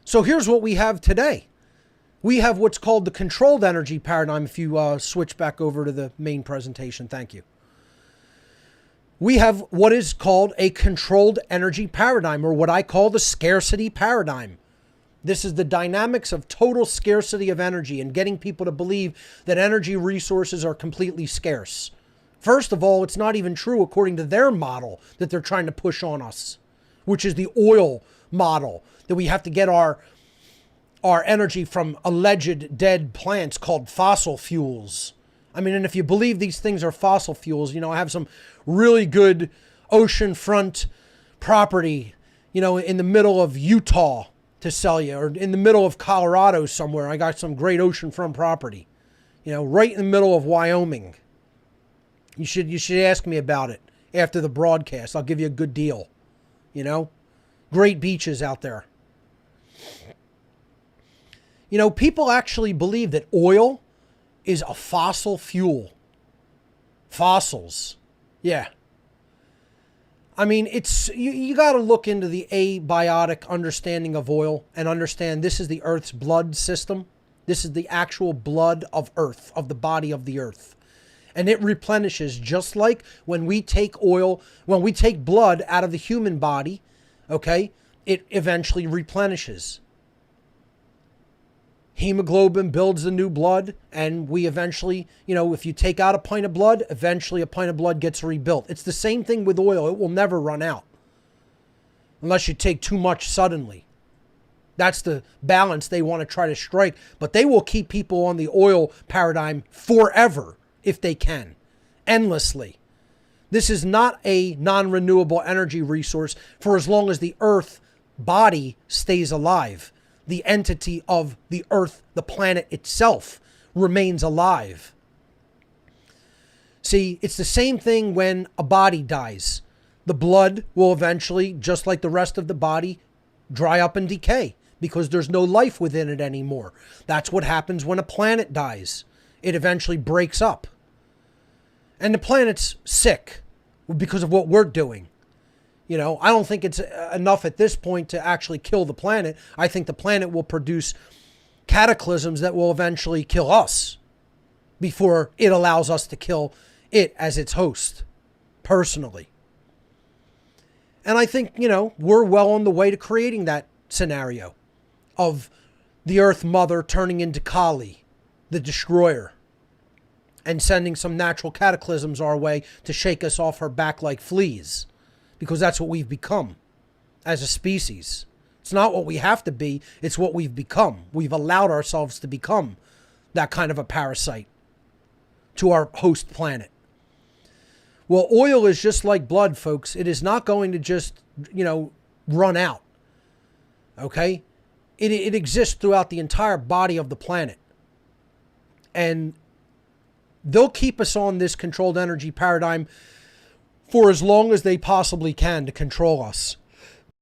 So here's what we have today. We have what's called the controlled energy paradigm. If you switch back over to the main presentation, thank you. We have what is called a controlled energy paradigm, or what I call the scarcity paradigm. This is the dynamics of total scarcity of energy and getting people to believe that energy resources are completely scarce. First of all, it's not even true according to their model that they're trying to push on us, which is the oil model, that we have to get our energy from alleged dead plants called fossil fuels. I mean, and if you believe these things are fossil fuels, you know, I have some really good oceanfront property, you know, in the middle of Utah to sell you, or in the middle of Colorado somewhere. I got some great oceanfront property, you know, right in the middle of Wyoming. You should ask me about it after the broadcast. I'll give you a good deal, you know, great beaches out there. You know, people actually believe that oil is a fossil fuel. Fossils. Yeah. I mean, you got to look into the abiotic understanding of oil and understand this is the Earth's blood system. This is the actual blood of Earth, of the body of the Earth. And it replenishes, just like when we take blood out of the human body, okay, it eventually replenishes. Hemoglobin builds the new blood, and we eventually, you know, if you take out a pint of blood, eventually a pint of blood gets rebuilt. It's the same thing with oil. It will never run out unless you take too much suddenly. That's the balance they want to try to strike. But they will keep people on the oil paradigm forever if they can, endlessly. This is not a non-renewable energy resource for as long as the Earth body stays alive. The entity of the Earth, the planet itself, remains alive. See, it's the same thing when a body dies. The blood will eventually, just like the rest of the body, dry up and decay because there's no life within it anymore. That's what happens when a planet dies. It eventually breaks up. And the planet's sick because of what we're doing. You know, I don't think it's enough at this point to actually kill the planet. I think the planet will produce cataclysms that will eventually kill us before it allows us to kill it as its host, personally. And I think, you know, we're well on the way to creating that scenario of the Earth Mother turning into Kali, the destroyer, and sending some natural cataclysms our way to shake us off her back like fleas. Because that's what we've become as a species. It's not what we have to be, it's what we've become. We've allowed ourselves to become that kind of a parasite to our host planet. Well, oil is just like blood, folks. It is not going to just, you know, run out. Okay? It exists throughout the entire body of the planet. And they'll keep us on this controlled energy paradigm for as long as they possibly can to control us.